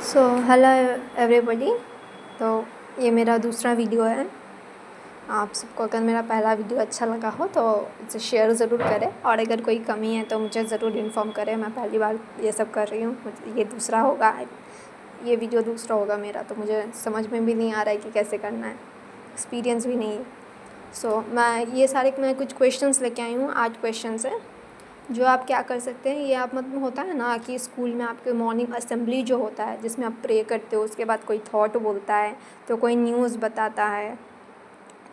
So hello everybody. तो ये मेरा दूसरा वीडियो है। आप सबको अगर मेरा पहला वीडियो अच्छा लगा हो तो इसे शेयर ज़रूर करें, और अगर कोई कमी है तो मुझे ज़रूर इन्फॉर्म करें। मैं पहली बार ये सब कर रही हूँ, ये दूसरा होगा, ये वीडियो दूसरा होगा मेरा, तो मुझे समझ में भी नहीं आ रहा है कि कैसे करना है, एक्सपीरियंस भी नहीं है। मैं कुछ क्वेश्चंस लेके आई हूँ, 8 क्वेश्चंस हैं जो आप क्या कर सकते हैं। ये आप मतलब होता है ना कि स्कूल में आपके मॉर्निंग असेंबली जो होता है जिसमें आप प्रे करते हो, उसके बाद कोई थॉट बोलता है तो कोई न्यूज़ बताता है,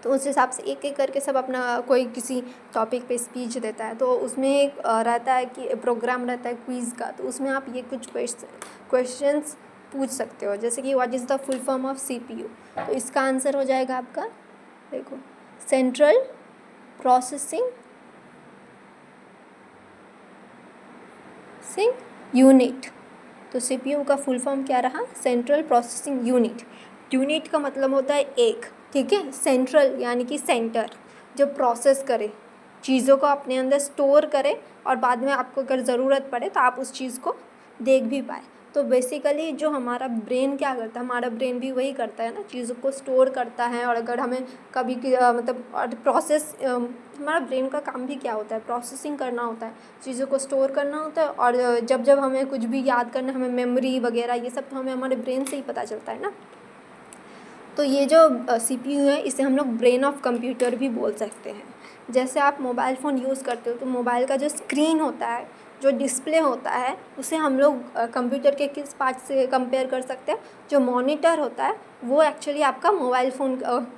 तो उस हिसाब से एक एक करके सब अपना कोई किसी टॉपिक पे स्पीच देता है। तो उसमें एक रहता है कि प्रोग्राम रहता है क्विज़ का, तो उसमें आप ये कुछ क्वेश्चंस पूछ सकते हो, जैसे कि what is the full form of CPU। तो इसका आंसर हो जाएगा आपका, देखो, सेंट्रल प्रोसेसिंग यूनिट। तो CPU का फुल फॉर्म क्या रहा? Central processing unit. यूनिट का मतलब होता है एक, ठीक है। सेंट्रल यानी कि सेंटर, जो प्रोसेस करे, चीज़ों को अपने अंदर स्टोर करे, और बाद में आपको अगर ज़रूरत पड़े तो आप उस चीज़ को देख भी पाए। तो बेसिकली जो हमारा ब्रेन क्या करता है, हमारा ब्रेन भी वही करता है ना, चीज़ों को स्टोर करता है। और अगर हमें कभी हमारा ब्रेन का काम भी क्या होता है, प्रोसेसिंग करना होता है, चीज़ों को स्टोर करना होता है। और जब जब हमें कुछ भी याद करना, हमें मेमोरी वगैरह ये सब तो हमें हमारे ब्रेन से ही पता चलता है ना। तो ये जो CPU है, इसे हम लोग ब्रेन ऑफ कंप्यूटर भी बोल सकते हैं। जैसे आप मोबाइल फ़ोन यूज़ करते हो तो मोबाइल का जो स्क्रीन होता है, जो डिस्प्ले होता है, उसे हम लोग कंप्यूटर के किस पार्ट से कंपेयर कर सकते हैं? जो मॉनिटर होता है वो एक्चुअली आपका मोबाइल फ़ोन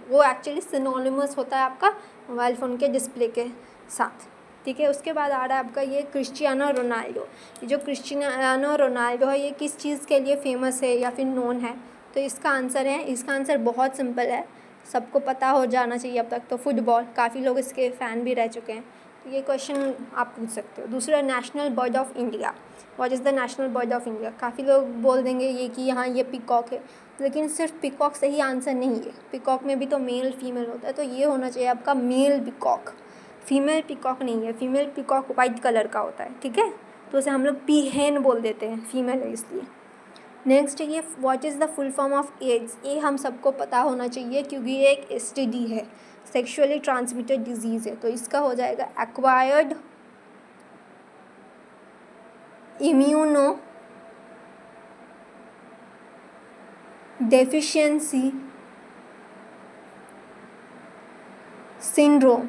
वो एक्चुअली सिनोनिमस होता है आपका मोबाइल फ़ोन के डिस्प्ले के साथ, ठीक है। उसके बाद आ रहा है आपका ये क्रिस्टियानो रोनाल्डो। ये जो क्रिस्टियानो रोनाल्डो है, ये किस चीज़ के लिए फेमस है या फिर नोन है? तो इसका आंसर बहुत सिंपल है, सबको पता हो जाना चाहिए अब तक, तो फुटबॉल। काफ़ी लोग इसके फ़ैन भी रह चुके हैं, तो ये क्वेश्चन आप पूछ सकते हो। दूसरा, national bird of India. What is the national bird of India? काफ़ी लोग बोल देंगे ये कि हाँ ये पिकॉक है, लेकिन सिर्फ पिकॉक सही आंसर नहीं है। पिकॉक में भी तो मेल फीमेल होता है, तो ये होना चाहिए आपका मेल पिकॉक, फीमेल पिकॉक नहीं है। फीमेल पिकॉक वाइट कलर का होता है, ठीक है, तो उसे हम लोग पीहेन बोल देते हैं, फीमेल है इसलिए। नेक्स्ट ये what is the full form of AIDS. ये हम सबको पता होना चाहिए क्योंकि ये एक STD है, सेक्सुअली ट्रांसमिटेड डिजीज़ है। तो इसका हो जाएगा एक्वायर्ड इम्यूनो डेफिशिएंसी सिंड्रोम।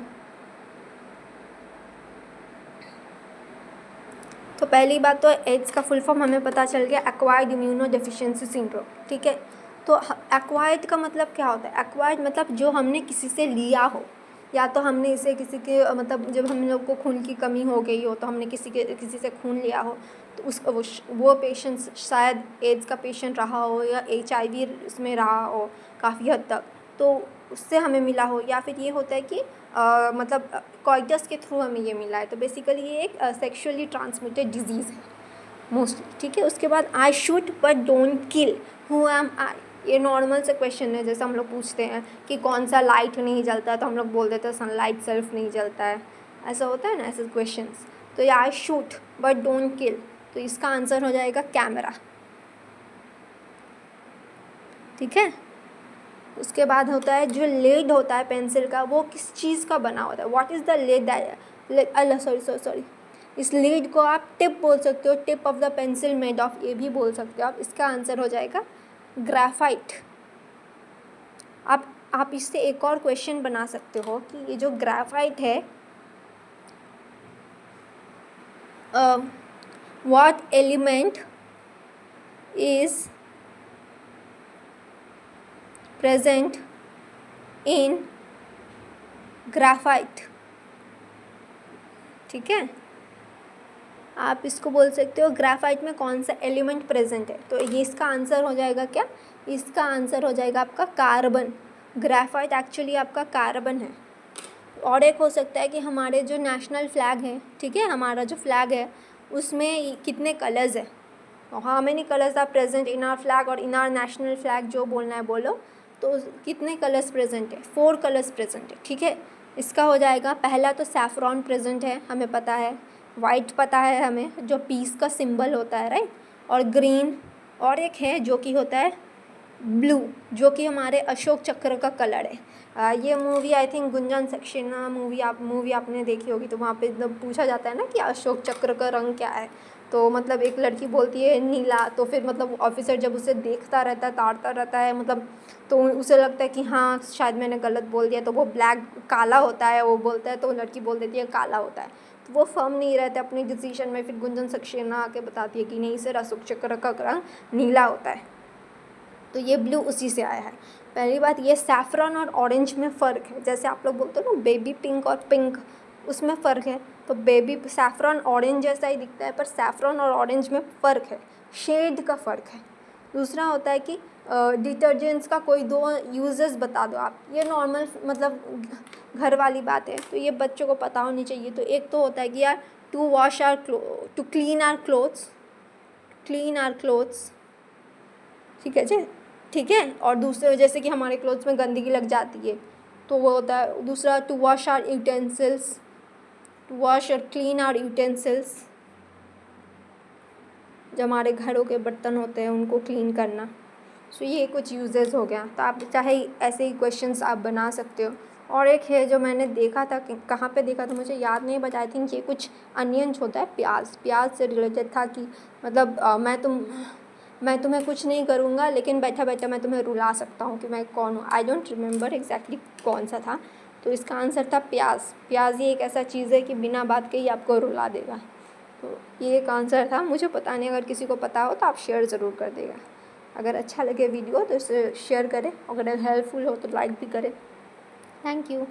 तो पहली बात तो एड्स का फुल फॉर्म हमें पता चल गया, एक्वायर्ड इम्यूनो डेफिशिएंसी सिंड्रोम, ठीक है। तो एक्वायर्ड का मतलब क्या होता है? एक्वायर्ड मतलब जो हमने किसी से लिया हो, या तो हमने इसे किसी के मतलब जब हम लोग को खून की कमी हो गई हो तो हमने किसी से खून लिया हो, तो वो पेशेंट शायद एड्स का पेशेंट रहा हो, या HIV इसमें रहा हो काफ़ी हद तक, तो उससे हमें मिला हो। या फिर ये होता है कि मतलब कॉइटस के थ्रू हमें ये मिला है। तो बेसिकली ये एक सेक्सुअली ट्रांसमिटेड डिजीज़ है मोस्टली, ठीक है। उसके बाद I shoot but don't kill, who am I. ये नॉर्मल से क्वेश्चन है, जैसे हम लोग पूछते हैं कि कौन सा लाइट नहीं जलता है, तो हम लोग बोल देते हैं सनलाइट सेल्फ नहीं जलता है, ऐसा होता है ना, ऐसे क्वेश्चंस। तो ये आई शूट बट डोंट किल, तो इसका आंसर हो जाएगा कैमरा, ठीक है। उसके बाद होता है जो लेड होता है पेंसिल का, वो किस चीज़ का बना होता है? What is the lead? अल्लाह सॉरी, इस लीड को आप टिप बोल सकते हो, tip of the pencil made of, ये भी बोल सकते हो आप। इसका आंसर हो जाएगा ग्राफाइट। आप इससे एक और क्वेश्चन बना सकते हो कि ये जो ग्राफाइट है, what element is present in graphite, ठीक है। आप इसको बोल सकते हो ग्राफाइट में कौन सा एलिमेंट प्रेजेंट है, तो ये इसका आंसर हो जाएगा क्या? इसका आंसर हो जाएगा आपका कार्बन। ग्राफाइट एक्चुअली आपका कार्बन है। और एक हो सकता है कि हमारे जो नेशनल फ्लैग है, ठीक है, हमारा जो फ्लैग है उसमें कितने कलर्स है, how many colours are present in our flag और इन आवर नेशनल फ्लैग, जो बोलना है बोलो। तो कितने कलर्स प्रेजेंट है? 4 कलर्स प्रेजेंट है, ठीक है। इसका हो जाएगा, पहला तो सैफरॉन प्रेजेंट है, हमें पता है। वाइट पता है हमें, जो पीस का सिंबल होता है, राइट। और ग्रीन, और एक है जो कि होता है ब्लू, जो कि हमारे अशोक चक्र का कलर है। ये movie I think Gunjan Saxena movie आपने देखी होगी, तो वहाँ पे जब पूछा जाता है ना कि अशोक चक्र का रंग क्या है, तो मतलब एक लड़की बोलती है नीला, तो फिर मतलब ऑफिसर जब उसे देखता रहता है, ताड़ता रहता है, मतलब तो उसे लगता है कि हाँ शायद मैंने गलत बोल दिया, तो वो ब्लैक काला होता है वो बोलता है, तो लड़की बोल देती है काला होता है, तो वो फर्म नहीं रहते अपने डिसीजन में। फिर गुंजन सक्सेना आके बताती है कि नहीं सर, अशोक चक्र का रंग नीला होता है। तो ये ब्लू उसी से आया है। पहली बात, ये सैफ़रॉन और ऑरेंज में फ़र्क है। जैसे आप लोग बोलते हो ना बेबी पिंक और पिंक, उसमें फ़र्क है। तो बेबी सैफ़रॉन ऑरेंज जैसा ही दिखता है, पर सैफ़रॉन और ऑरेंज में फ़र्क है, शेड का फ़र्क है। दूसरा होता है कि डिटर्जेंट्स का कोई 2 यूजेस बता दो आप, ये नॉर्मल मतलब घर वाली बात है, तो ये बच्चों को पता होनी चाहिए। तो एक तो होता है कि यार टू क्लीन आवर क्लोथ्स, ठीक है जी, ठीक है। और दूसरे जैसे कि हमारे क्लोथ्स में गंदगी लग जाती है, तो वो होता है दूसरा टू वॉश और क्लीन आवर यूटेंसिल्स, जो हमारे घरों के बर्तन होते हैं उनको क्लीन करना। सो ये कुछ यूजेस हो गया। तो आप चाहे ऐसे ही क्वेश्चंस आप बना सकते हो। और एक है जो मैंने देखा था, कि कहाँ पे देखा था मुझे याद नहीं, बट आई थिंक ये कुछ अनियंस होता है, प्याज से रिलेटेड था कि मतलब मैं तुम्हें कुछ नहीं करूँगा, लेकिन बैठा बैठा मैं तुम्हें रुला सकता हूँ कि मैं कौन हूँ। आई डोंट रिमेंबर एग्जैक्टली कौन सा था। तो इसका आंसर था प्याज ही एक ऐसा चीज़ है कि बिना बात के ही आपको रुला देगा। तो ये एक आंसर था, मुझे पता नहीं, अगर किसी को पता हो तो आप शेयर ज़रूर कर देगा। अगर अच्छा लगे वीडियो तो इसे शेयर करें, अगर हेल्पफुल हो तो लाइक भी करें। Thank you.